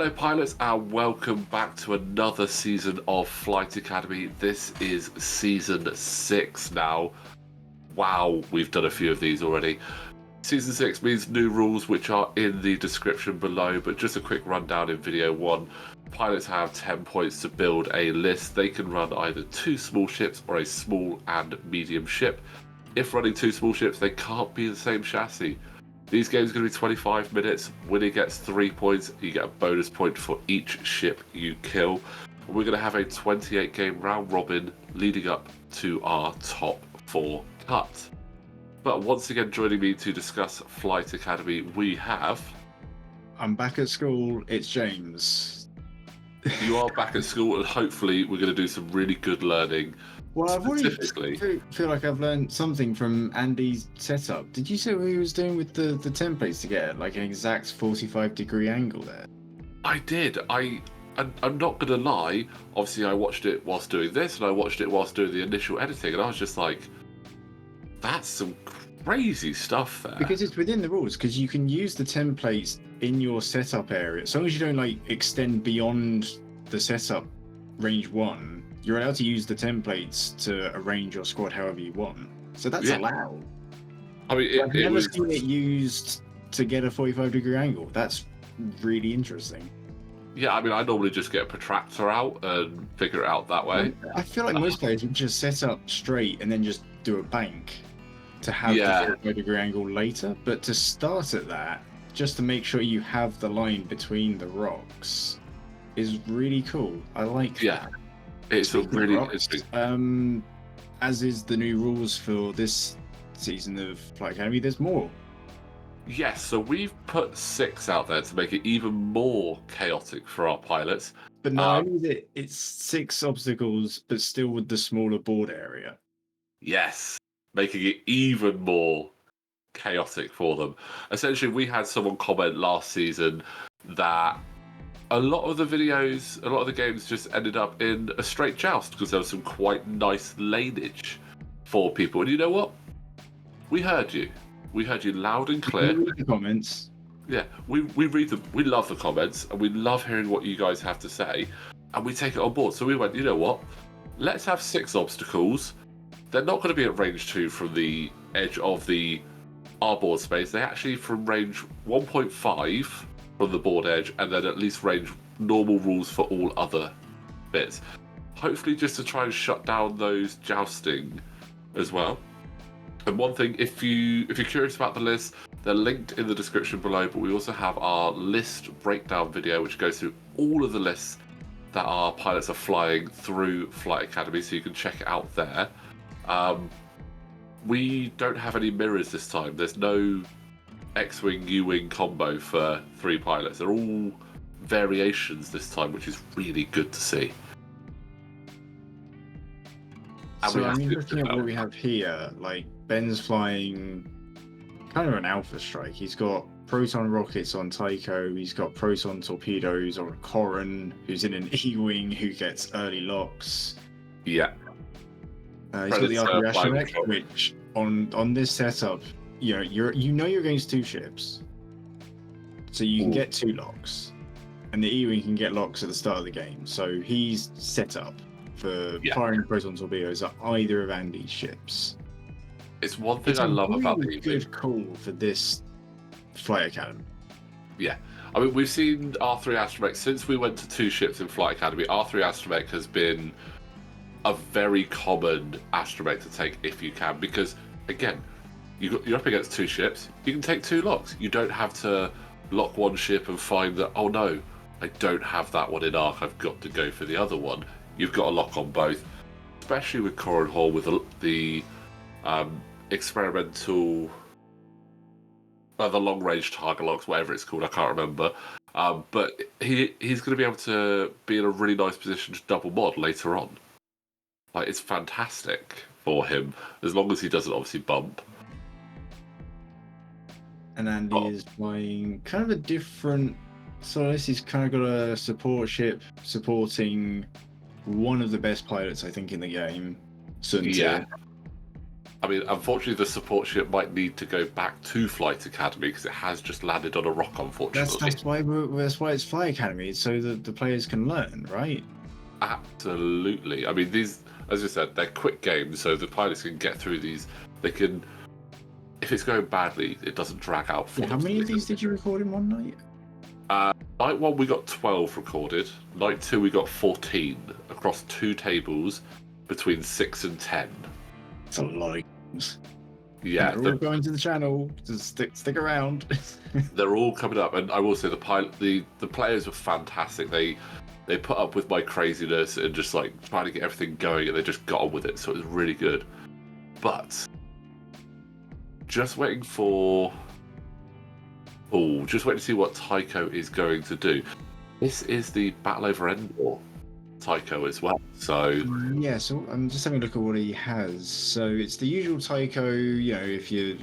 Hello pilots and welcome back to another season of Flight Academy. This is season 6 now. Wow, we've done a few of these already. Season 6 means new rules which are in the description below, but just a quick rundown in video 1. Pilots have 10 points to build a list. They can run either 2 small ships or a small and medium ship. If running 2 small ships, they can't be the same chassis. These games are going to be 25 minutes. Winner gets 3 points. You get a bonus point for each ship you kill. We're going to have a 28 game round robin leading up to our top 4 cut. But once again, joining me to discuss Flight Academy, we have... I'm back at school. It's James. You are back at school, and hopefully we're going to do some really good learning. Well, I've already feel like I've learned something from Andy's setup. Did you see what he was doing with the templates to get like an exact 45-degree angle there? I did. I'm not going to lie. Obviously, I watched it whilst doing this, and I watched it whilst doing the initial editing, and I was just like, that's some crazy stuff there. Because it's within the rules, because you can use the templates in your setup area. As long as you don't like extend beyond the setup range 1, you're allowed to use the templates to arrange your squad however you want. So that's allowed. I mean, I've never seen it used to get a 45-degree angle. That's really interesting. Yeah, I mean, I normally just get a protractor out and figure it out that way. I feel like most players would just set up straight and then just do a bank to have the 45-degree angle later. But to start at that, just to make sure you have the line between the rocks, is really cool. I like that. It's a really interesting. As is the new rules for this season of Flight Academy, there's more. Yes, so we've put 6 out there to make it even more chaotic for our pilots. But no, it's 6 obstacles, but still with the smaller board area. Yes, making it even more chaotic for them. Essentially, we had someone comment last season that a lot of the videos, a lot of the games just ended up in a straight joust because there was some quite nice laneage for people. And you know what? We heard you. We heard you loud and clear. We read the comments. Yeah, we read them. We love the comments and we love hearing what you guys have to say. And we take it on board. So we went, you know what? Let's have 6 obstacles. They're not going to be at range 2 from the edge of our board space. They're actually from range 1.5 from the board edge, and then at least range normal rules for all other bits. Hopefully just to try and shut down those jousting as well. And one thing, if you're curious about the list, they're linked in the description below, but we also have our list breakdown video which goes through all of the lists that our pilots are flying through Flight Academy, so you can check it out there. We don't have any mirrors this time. There's no X-Wing, U-Wing combo for 3 pilots. They're all variations this time, which is really good to see. And so I mean, looking at what we have here, like Ben's flying kind of an alpha strike. He's got proton rockets on Tycho. He's got proton torpedoes on Corrin, who's in an E-Wing who gets early locks. Yeah. He's got the artillery astromech, which on this setup, you're going to 2 ships, so you can get 2 locks, and the E-Wing can get locks at the start of the game. So he's set up for firing proton torpedoes at either of Andy's ships. It's one thing I love about the E-Wing. Good call for this Flight Academy. Yeah, I mean, we've seen R3 Astromech since we went to 2 ships in Flight Academy. R3 Astromech has been a very common astromech to take if you can, because again, you're up against 2 ships. You can take 2 locks. You don't have to lock one ship and find that, oh no, I don't have that one in arc. I've got to go for the other one. You've got a lock on both, especially with Corrin Hall with the experimental, the long range target locks, whatever it's called. I can't remember. But he's going to be able to be in a really nice position to double mod later on. Like, it's fantastic for him as long as he doesn't obviously bump. And Andy is flying kind of a different size. He's kind of got a support ship supporting one of the best pilots, I think, in the game, Sun Tzu. Yeah. I mean, unfortunately, the support ship might need to go back to Flight Academy because it has just landed on a rock, unfortunately. That's why it's Fly Academy, it's so that the players can learn, right? Absolutely. I mean, these, as you said, they're quick games, so the pilots can get through these. They can, if it's going badly, it doesn't drag out for them. How many of these did you record in one night? Night 1 we got 12 recorded. Night 2 we got 14 across 2 tables between 6 and 10. It's a lot of games. Yeah, they're all going to the channel. Just stick around. They're all coming up, and I will say the players were fantastic. They put up with my craziness and just like trying to get everything going, and they just got on with it. So it was really good. But just waiting to see what Tycho is going to do. This is the Battle Over Endor Tycho as well. So yeah, so I'm just having a look at what he has. So it's the usual Tycho. If you're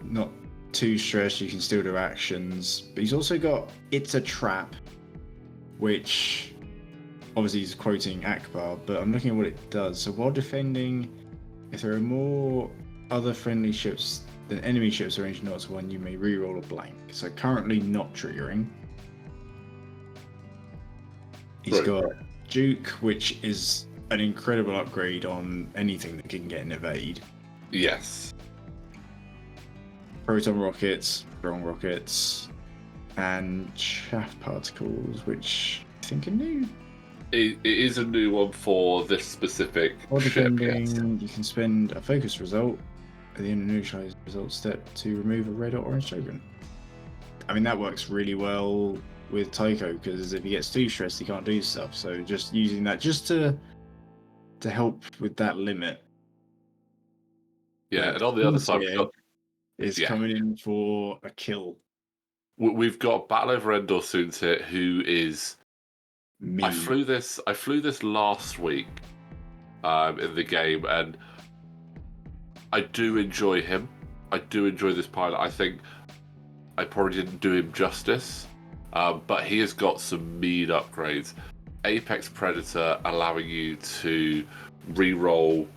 not too stressed, you can still do actions. But he's also got It's a Trap, which obviously he's quoting Akbar, but I'm looking at what it does. So while defending, if there are more other friendly ships than enemy ships arranged not to one, you may re-roll a blank. So currently not triggering. He's got Duke, which is an incredible upgrade on anything that can get an evade. Yes. Proton rockets, strong rockets, and chaff particles, which I think are new. It is a new one for this specific ship. Yes. You can spend a focus result at the end of the neutralized result step to remove a red or orange token. I mean, that works really well with Tycho, because if he gets too stressed, he can't do stuff. So just using that just to help with that limit. Yeah, and on the other side, is coming in for a kill. We've got Battle Over Endor Soontir, who is. Me. I flew this last week in the game, and I do enjoy him. I do enjoy this pilot. I think I probably didn't do him justice, but he has got some mean upgrades. Apex Predator, allowing you to re-roll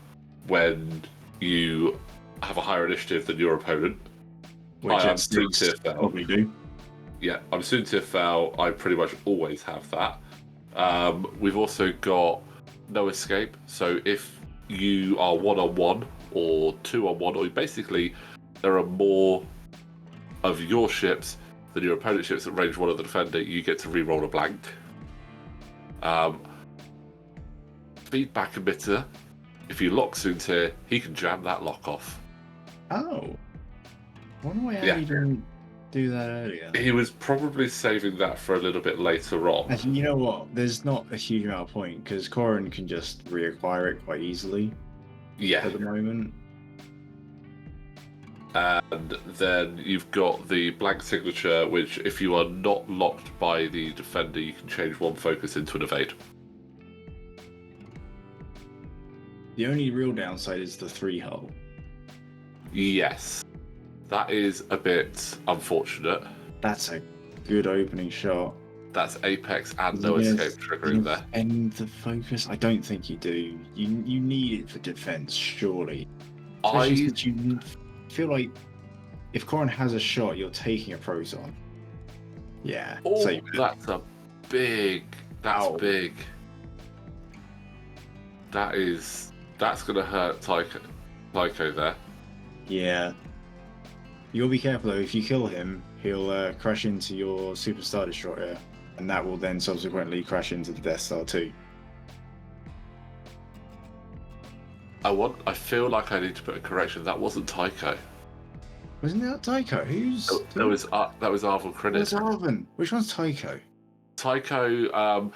when you have a higher initiative than your opponent. Which I'm Soontir Fel. Probably do. Yeah, I'm Soontir Fel. I pretty much always have that. We've also got No Escape. So if you are 1-on-1 or 2-on-1, or basically there are more of your ships than your opponent's ships at range 1 of the defender, you get to re-roll a blank. Feedback emitter. If you lock Soontir, he can jam that lock off. Oh. I wonder why he didn't do that earlier. He was probably saving that for a little bit later on. Actually, you know what? There's not a huge amount of point, because Corrin can just reacquire it quite easily. Yeah. At the moment. And then you've got the blank signature, which if you are not locked by the defender, you can change one focus into an evade. The only real downside is the 3-hull. Yes. That is a bit unfortunate. That's a good opening shot. That's Apex and No Escape triggering there. And the focus, I don't think you do. You need it for defense, surely. You feel like if Corrin has a shot, you're taking a proton. Yeah. Oh, that's big. Big. That's gonna hurt Tycho there. Yeah. You'll be careful though. If you kill him, he'll crash into your Superstar Destroyer, and that will then subsequently crash into the Death Star too. I feel like I need to put a correction. That wasn't Tycho. Wasn't that Tycho? That was Arvel Krinis. Where's Arven? Which one's Tycho? Tycho,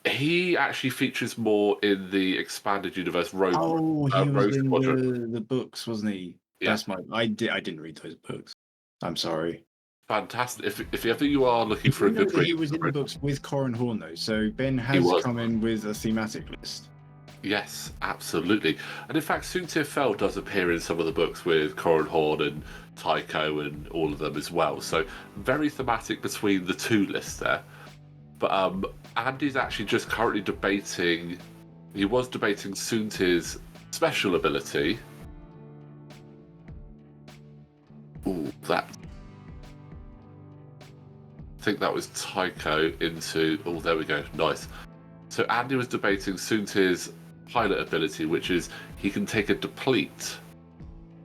he actually features more in the expanded universe. Rogue. He was in the books, wasn't he? Yeah. I didn't read those books. I'm sorry. Fantastic. If ever you are looking for a good read, he was in the books with Corrin Horn though, so Ben has come in with a thematic list. Yes, absolutely. And in fact, Soontir Fel does appear in some of the books with Corrin Horn and Tycho and all of them as well. So very thematic between the two lists there. But Andy's actually just currently debating. He was debating Soontir's special ability that? I think that was Tycho into... Oh, there we go. Nice. So Andy was debating Soontir's pilot ability, which is he can take a deplete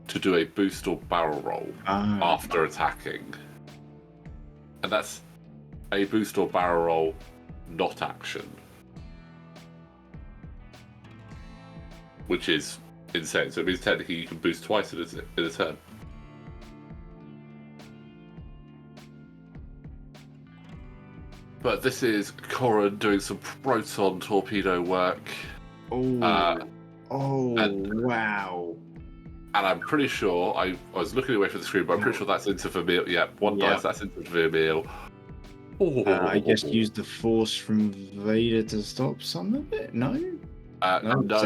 to do a boost or barrel roll after attacking. And that's a boost or barrel roll, not action. Which is insane. So it means technically you can boost twice in a turn. But this is Corran doing some proton torpedo work. Wow. And I'm pretty sure, I was looking away from the screen, but I'm pretty sure that's into Vermeil. Yeah, one dice, that's into Vermeil. I guess use the force from Vader to stop some of it? No? No,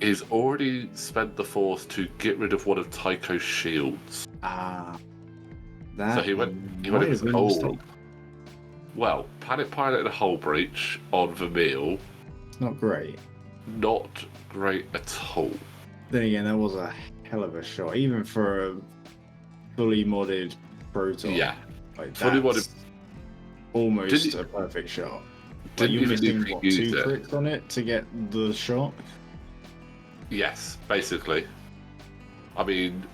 he's already spent the force to get rid of one of Tycho's shields. So he went against the hole. Well, Panic Pilot and a hull breach on Vermeil. It's not great. Not great at all. Then again, that was a hell of a shot, even for a fully modded proton. Yeah, like fully modded. Almost a perfect shot. Like you're missing what, 2 crits on it to get the shot. Yes, basically. I mean,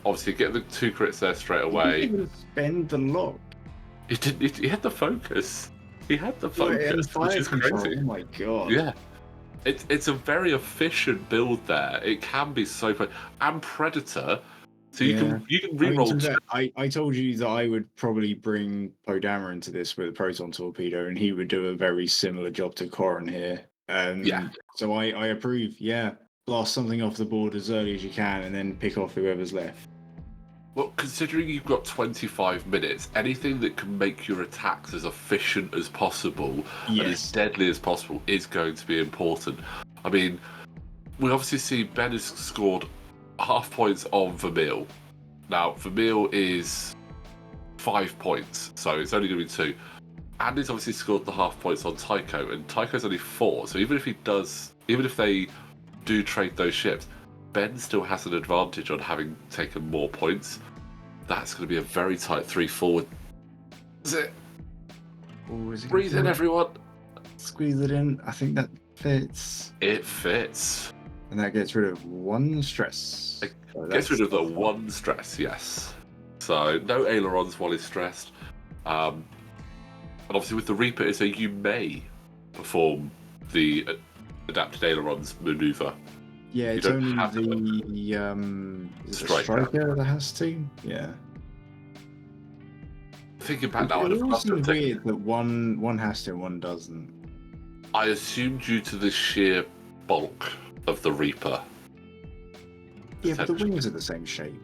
obviously, get the 2 crits there straight away. He didn't even spend the lock. He didn't. He had the focus. He had the focus, which is crazy. Oh my god. Yeah. It's a very efficient build there. It can be so fun. And Predator, so you can reroll. I told you that I would probably bring Poe Dameron into this with a proton torpedo, and he would do a very similar job to Corran here. So I approve. Yeah, blast something off the board as early as you can, and then pick off whoever's left. Well, considering you've got 25 minutes, anything that can make your attacks as efficient as possible and as deadly as possible is going to be important. I mean, we obviously see Ben has scored half points on Vermeil. Now, Vermeil is 5 points, so it's only going to be 2. Andy's obviously scored the half points on Tycho, and Tycho's only 4. So even if they do trade those ships, Ben still has an advantage on having taken more points. That's going to be a very tight 3 forward. Is it? Breathe in, everyone. Squeeze it in. I think that fits. It fits. And that gets rid of 1 stress. Gets rid of the 1 stress, yes. So no ailerons while he's stressed. And obviously with the Reaper, it's a you may perform the adapted ailerons maneuver. Yeah, it's only the striker that has to. Yeah. Thinking back now, it's also weird that one has to and one doesn't. I assume due to the sheer bulk of the Reaper. Yeah, but the wings are the same shape.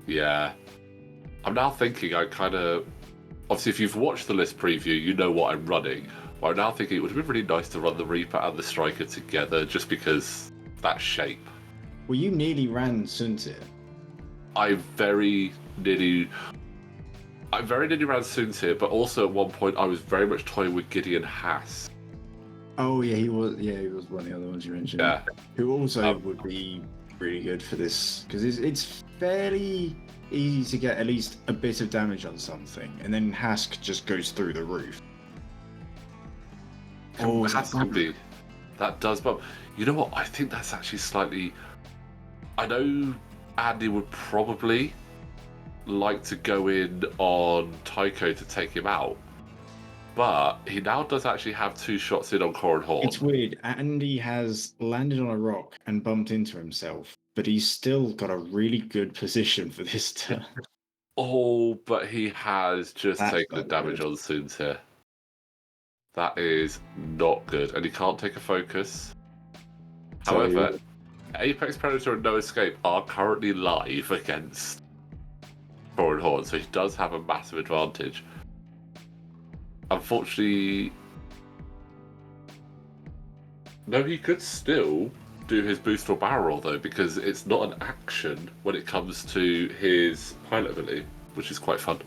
Yeah. I'm now thinking obviously if you've watched the list preview, you know what I'm running. But I'm now thinking it would have been really nice to run the Reaper and the striker together just because that shape. Well, you nearly ran Soontir. I very nearly ran Soontir, but also at one point I was very much toying with Gideon Haas. Oh yeah, he was one of the other ones you mentioned. Yeah. Who also would be really good for this because it's fairly easy to get at least a bit of damage on something, and then Hask just goes through the roof. That does bump. You know what? I think that's actually slightly... I know Andy would probably like to go in on Tycho to take him out, but he now does actually have 2 shots in on Corran Horn. It's weird. Andy has landed on a rock and bumped into himself, but he's still got a really good position for this turn. Oh, but he has just taken the damage on Soontir. That is not good, and he can't take a focus. However, Apex Predator and No Escape are currently live against Corran Horn, so he does have a massive advantage. Unfortunately, no, he could still do his boost or barrel roll though, because it's not an action when it comes to his pilot ability, which is quite fun.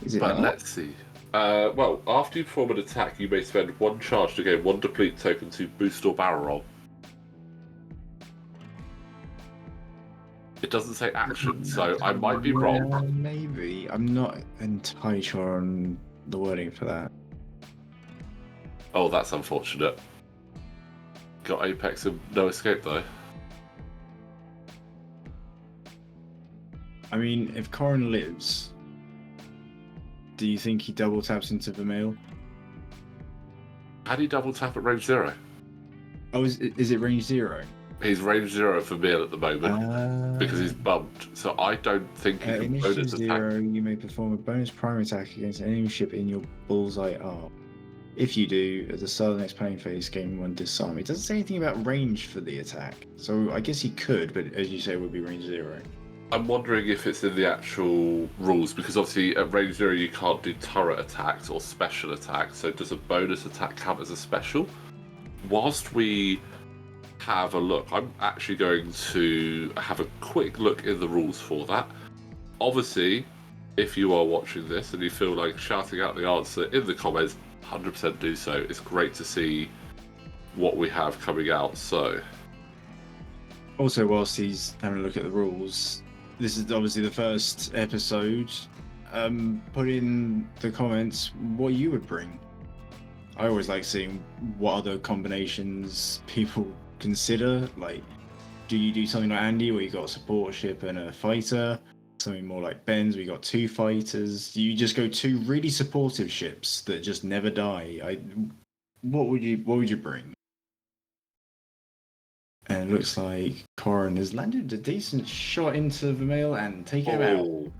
Let's see. Well, after you perform an attack, you may spend 1 charge to gain 1 deplete token to boost or barrel roll. It doesn't say action, so I might be wrong. Maybe. I'm not entirely sure on the wording for that. Oh, that's unfortunate. Got Apex and no escape though. I mean, if Corin lives, do you think he double taps into Vermeil? How do you double tap at range 0? Oh, is it range 0? He's range 0 for Vermeil at the moment because he's bumped. So I don't think he can initiative bonus 0, attack. you may perform a bonus primary attack against an enemy ship in your bullseye arm. If you do, at the start of the next playing phase, gain 1 disarm. It doesn't say anything about range for the attack, so I guess he could, but as you say, it would be range 0. I'm wondering if it's in the actual rules because obviously at range 0 you can't do turret attacks or special attacks. So does a bonus attack count as a special? Whilst we have a look, I'm actually going to have a quick look in the rules for that. Obviously, if you are watching this and you feel like shouting out the answer in the comments, 100% do so. It's great to see what we have coming out. So, also, whilst he's having a look at the rules, this is obviously the first episode. Put in the comments what you would bring. I always like seeing what other combinations people consider. Like, do you do something like Andy where you got a support ship and a fighter? Something more like Ben's, we got 2 fighters. Do you just go 2 really supportive ships that just never die? What would you bring? And it looks like Corin has landed a decent shot into Vermeil and taken him out.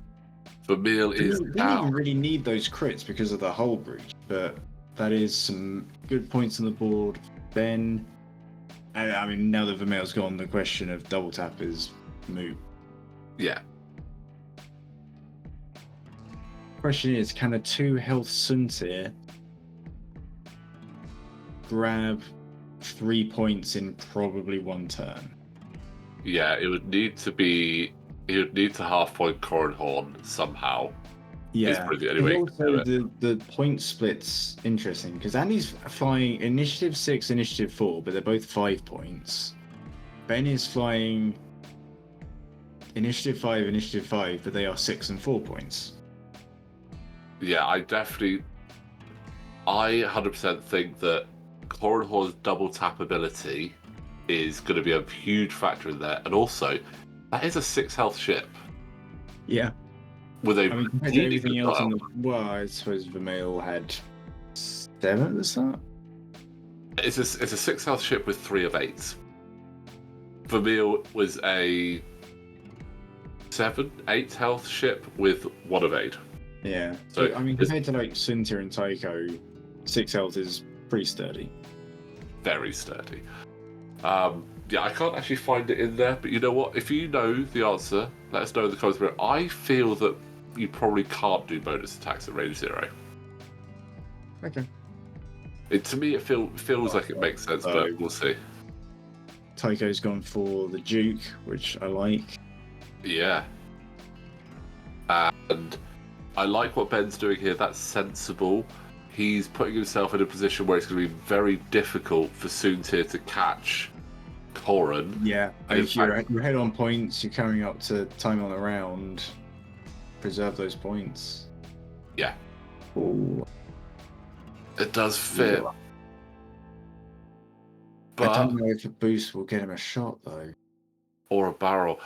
Vermeil is Didn't out. even really need those crits because of the hull breach, but that is some good points on the board. Ben, I mean, now that Vermeil's gone, the question of double tap is moot. Yeah. Question is, can a 2 health Suntir grab 3 points in probably 1 turn? Yeah, it would need to be. He would need to half point Corin Horn somehow. Yeah. Anyway, also, the point split's interesting because Andy's flying initiative 6, initiative 4, but they're both 5 points. Ben is flying initiative 5, but they are 6 and 4 points. Yeah, I 100% think that Corin Horn's double tap ability is going to be a huge factor in there, and also that is a 6 health ship. Yeah. With a compared to everything else in the I suppose Vermeil had 7 at the start. It's a 6 health ship with 3 of 8s. Vermeil was a 7, 8 health ship with 1 of 8. Yeah. So I mean, compared to like Suntir and Tycho, 6 health is pretty sturdy. Very sturdy. Yeah, I can't actually find it in there, but you know what? If you know the answer, let us know in the comments below. I feel that you probably can't do bonus attacks at range 0. Okay. To me, it feels like it makes sense, but we'll see. Tycho's gone for the Duke, which I like. Yeah. And I like what Ben's doing here. That's sensible. He's putting himself in a position where it's going to be very difficult for Suntir to catch Corin. Yeah, if you're head on points, you're coming up to time on the round. Preserve those points. Yeah. Ooh. It does fit. Yeah. But I don't know if a boost will get him a shot, though. Or a barrel.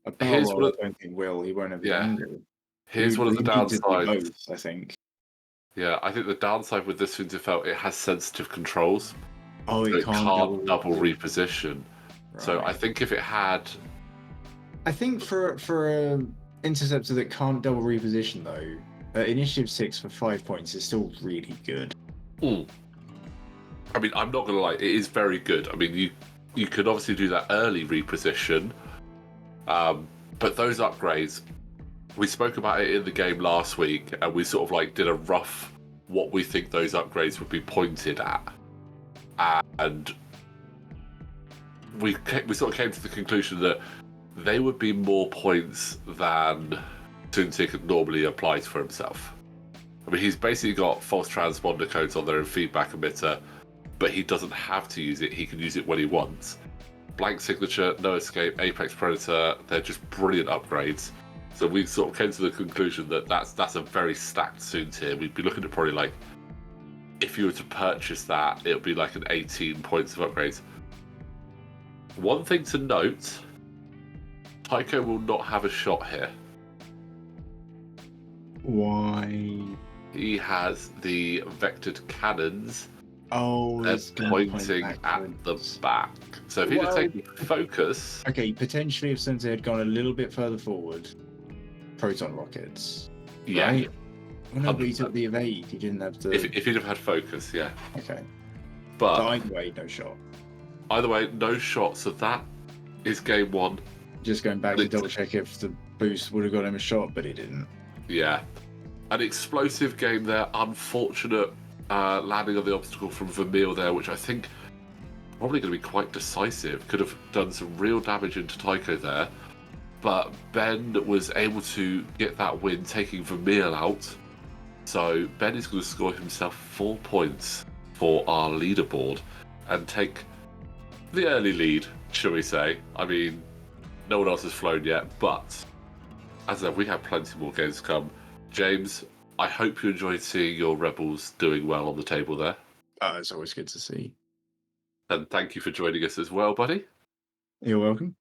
A barrel, I don't think will. He won't have the angle. Here's one of the downsides. Both, I think. Yeah, I think the downside with this Winterfell, it has sensitive controls. Oh, so it can't double reposition. Right. So I think if it had... I think for an interceptor that can't double reposition, though, initiative 6 for 5 points is still really good. I mean, I'm not going to lie, it is very good. I mean, you could obviously do that early reposition, but those upgrades... We spoke about it in the game last week, and we sort of like did a rough what we think those upgrades would be pointed at, and we sort of came to the conclusion that they would be more points than Suntir could normally apply for himself. I mean, he's basically got false transponder codes on there and feedback emitter, but he doesn't have to use it. He can use it when he wants. Blank Signature, No Escape, Apex Predator, they're just brilliant upgrades. So we sort of came to the conclusion that that's a very stacked soon tier. We'd be looking at probably like, if you were to purchase that, it would be like an 18 points of upgrades. One thing to note, Tycho will not have a shot here. Why? He has the vectored cannons. Oh, they're it's gonna pointing point at the back. So if he'd have taken focus... Okay, potentially if Sensei had gone a little bit further forward, proton rockets. Yeah. Right? Well, no, but he took the evade. He didn't have to... If he'd have had focus, yeah. Okay. But either way, no shot. Either way, no shot. So that is game one. Just going back to double check if the boost would have got him a shot, but he didn't. Yeah. An explosive game there. Unfortunate landing on the obstacle from Vermeil there, which I think probably going to be quite decisive. Could have done some real damage into Tycho there. But Ben was able to get that win, taking Vermeil out. So Ben is going to score himself 4 points for our leaderboard and take the early lead, shall we say. I mean, no one else has flown yet, but as I said, we have plenty more games to come. James, I hope you enjoyed seeing your Rebels doing well on the table there. It's always good to see. And thank you for joining us as well, buddy. You're welcome.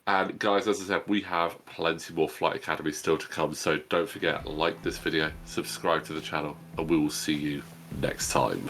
And guys, as I said, we have plenty more Flight Academy still to come, so don't forget, like this video, subscribe to the channel, and we will see you next time.